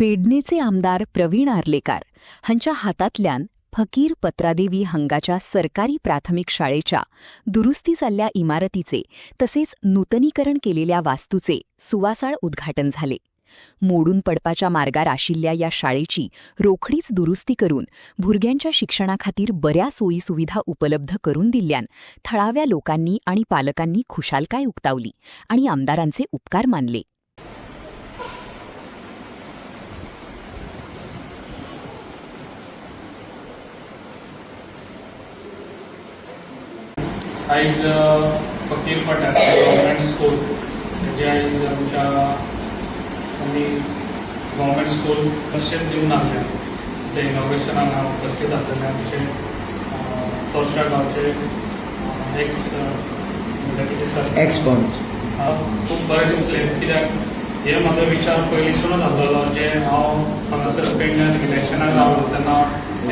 पेडणेचे आमदार प्रवीण आर्लेकार हांच्या हातांतल्यान फकीर पत्रादेवी हांगाच्या सरकारी प्राथमिक शाळेच्या दुरुस्ती जाल्ल्या इमारतीचे तसेच नूतनीकरण केलेल्या वास्तूचे सुवासाळ उद्घाटन झाले. मोडून पडपाच्या मार्गार आशिल्ल्या या शाळेची रोखडीच दुरुस्ती करून भुरग्यांच्या शिक्षणाखातीर बऱ्या सोयी सुविधा उपलब्ध करून दिल्ल्यान थळाव्या लोकांनी आणि पालकांनी खुशालकाय उक्तावली आणि आमदारांचे उपकार मानले. आयज फकीर पटार गव्हर्मेंट स्कूल जे आयज आमच्या आमी गव्हर्मेंट स्कूल कशें दिवन आहले ते इनॉग्रेशनाक हांव उपस्थित आसलेले आमचे तोरशा गांवचे एक्स डेप्युटी सर खूब बरें दिसलें कित्याक हे म्हाजो विचार पयलींसूनच आसलेलो जे हांव हांगासर पेडण्यान इलेक्शनाक रावलो तेन्ना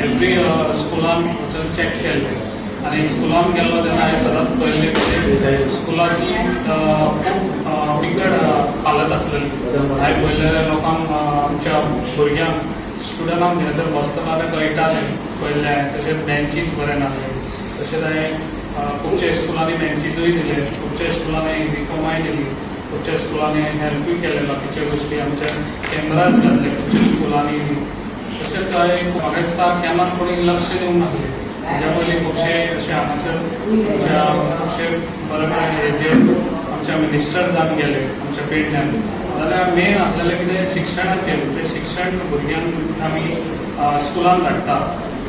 एवरी स्कुलान वचून चॅक केल्लें आनी स्कुलान गेल्लो तेन्ना हांवें सदांच पळयल्लें की स्कुलाची खूब बिकट हालत आसलेली. हांवें पळयलें लोकांक आमच्या भुरग्यांक स्टुडंटांक थंयसर बसतना कळटालें पळयल्लें. तशेंच बेंचीस बरे नासले. तशेंच हांवें खुबशे स्कुलांनी बेंचीसूय दिले, खुबशे स्कुलांनी युनिफॉर्माय दिली, खुबशे स्कुलांनी हेल्पूय केले बाकीच्यो गोश्टी. आमचे कॅमेराज घातले खुबशे स्कुलांनी. तशेंच हांवें म्हाका दिसता केन्नाच कोणी लक्ष दिवंक नासलें. तेज्या पयलीं खुबशे अशे हांगासर खुबशे बरे बरे जे आमच्या मिनिस्टर जावन गेले आमच्या पेडण्यान, जाल्यार मेन आसलेलें कितें शिक्षणाचेर. तें शिक्षण भुरग्यांक आमी स्कुलान धाडटा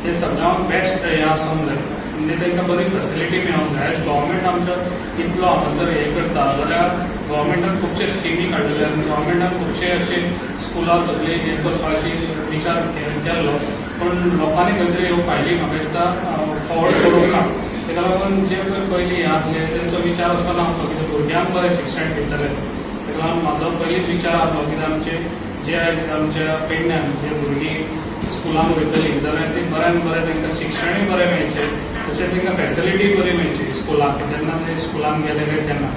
तें सगळ्यांक बेस्ट हें आसूंक जाय. म्हणजे तांकां बरी फेसिलिटी मेळोंक जाय. एज गव्हर्मेंट आमचो इतलो हांगासर हें करता जाल्यार गव्हर्मेंटान खुबशे स्किमी काडिल्ले आनी गव्हर्मेंटान खुबशे अशे स्कुलां सगळीं हें करपाची विचार केल्लो. पूण लोकांनी खंय तरी ह्यो फायली म्हाका दिसता फॉवर्ड करूंक ना. तेका लागून जे पयलीं हे आसले तेंचो विचार असो नासलो कितें भुरग्यांक बरें शिक्षण दितले. तेका लागून म्हाजो पयलींच विचार आसलो कित्याक आमचे जे आयज आमच्या पेडण्यान जे भुरगीं स्कुलान वयतलीं जाल्यार ती बऱ्यान बरें तांकां शिक्षणूय बरें मेळचें, तशेंच तांकां फेसिलिटी बरी मेळची स्कुलाक जेन्ना ते स्कुलान गेले काय तेन्ना.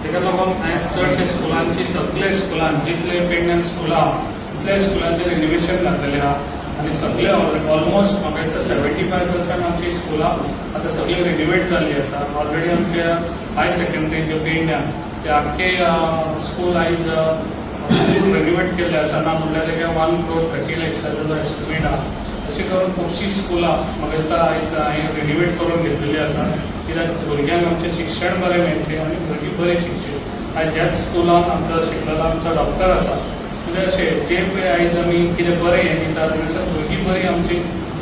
तेका लागून हांवें चडशे स्कुलांची सगळे स्कुलान जितले पेडण्यान स्कुलां आहा तितल्या स्कुलांचेर रिनोवेशन घातलेलें आहा आनी सगळे ऑलमोस्ट म्हाका दिसता 75% आमची स्कुलां आतां सगळी रिनोवेट जाल्ली आसा. ऑलरेडी आमचे हाय सेकंडरी जे पेडण्यान ते आख्खे स्कूल आयज रिनोवेट केल्ले आसा. ना म्हणल्यार तेका 1.30 लाखाचो एस्टिमेट आहा. अशें करून खुबशीं स्कुलां म्हाका दिसता आयज हांवें रिनोवेट करून घेतलेलीं आसा कित्याक भुरग्यांक आमचें शिक्षण बरें मेळचें आनी भुरगीं बरें शिकचीं. आयज ह्याच स्कुलान आमचो शिकलेलो आमचो डॉक्टर आसा. म्हणजे अशें जे पळय आयज आमी कितें बरें हें दितात थंयसर भुरगीं बरीं आमची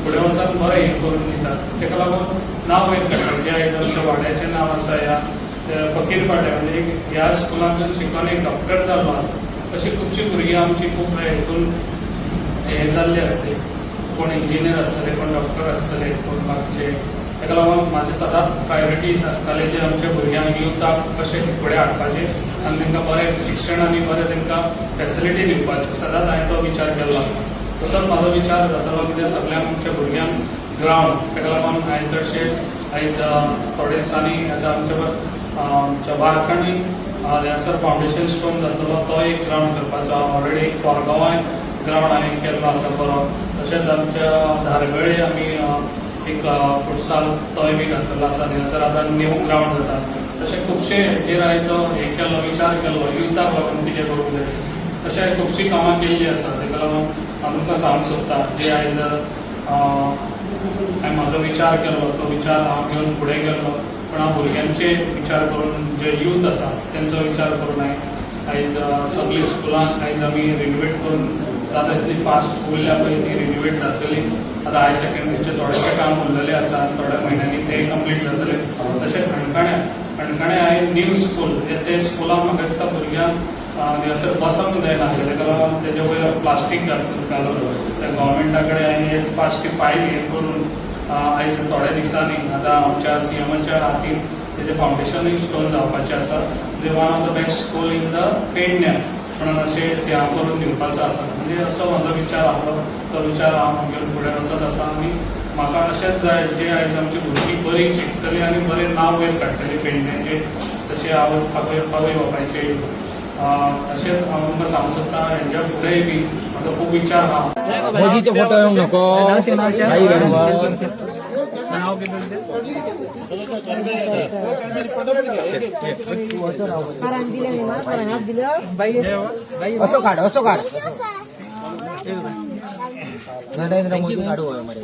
फुडें वचून बरें हें करून दितात. तेका लागून नांव वयर काडटा जें आयज आमच्या वाड्याचें नांव आसा ह्या फकीर पाड्या म्हणजे ह्या स्कुलांतून शिकून एक डॉक्टर जाल्लो आसा. अशीं खुबशीं भुरगीं आमची खूब हेतून हे जाल्ले आसले. कोण इंजिनियर आसतले, कोण डॉक्टर आसतले, कोण बाकीचे. तेका लागून म्हाजें सदांच प्रायोरिटी आसतालें जे आमच्या भुरग्यांक युथाक कशें फुडें हाडपाचें आनी तांकां बरें शिक्षण आनी बरें तांकां फेसिलिटी दिवपाची. सदांच हांवें तो विचार केल्लो आसा. तसोच म्हाजो विचार जातालो कित्याक सगळ्यांक आमच्या भुरग्यांक ग्रावंड. तेका लागून हांवें चडशे आयज थोडे दिसांनी आमच्या बाळकांनी ह्यासर फावंडेशन स्टोन जातलो तो एक ग्रावंड करपाचो. ऑलरेडी कोरगांवांय ग्रावंड हांवें केल्लो आसा बरो. तशेंच आमच्या धारगळे आमी एक फुटसाल तोय बी घातलेलो आसा. थंयसर आतां न्यू ग्रावंड जाता. तशें खुबशे हेचेर हांवें तो हें केल्लो विचार केल्लो युथाक लागून कितें करूंक जाय. तशें खुबशीं कामां केल्लीं आसा. तेका लागून हांव तुमकां सांगूंक सोदतां जे आयज हांवें म्हाजो विचार केल्लो तो विचार हांव घेवन फुडें गेल्लो. पूण हांव भुरग्यांचे विचार करून जे यूथ आसा तेंचो विचार करून हांवें आयज सगळीं स्कुलां आयज आमी रिनोवेट करून जाता तितली फास्ट उरल्या पळय ती रिनोवेट जातली. आतां हाय सेकंडरीचें थोडेशें काम उरलेलें आसा आनी थोड्या म्हयन्यांनी तें कंप्लीट जातलें. तशेंच खणकाणे हांवें न्यू स्कूल ते स्कुलान म्हाका दिसता भुरग्यांक थंयसर बसोंक जायना. तेका लागून तेजे वयर प्लास्टीक घालून त्या गव्हर्मेंटा कडेन हांवें हे पास्ट फायल हें करून आयज थोड्या दिसांनी आतां आमच्या सीएमाच्या हातीन तेजें फावंडेशनूय स्टोन जावपाचें आसा. म्हणजे one of the best school in the पेडण्यां म्हणून अशें ते हांव करून दिवपाचो आसा. म्हणजे असो म्हाजो विचार आसलो. तो विचार हांव घेवन फुडें वचत आसा आनी म्हाका अशेंच जाय जे आयज आमची भुरगीं बरीं शिकतलीं आनी बरें नांव वयर काडटलीं पेडण्याचें. तशें हांव फावय बापायचें तसेच हांव सांगता हेंच्या फुडेंय बी म्हाजो खूब विचार आहा. मोदीचे फोटो येवंक नको आई बरोबर असो काढ नरेंद्र मोदी काढू होय मरे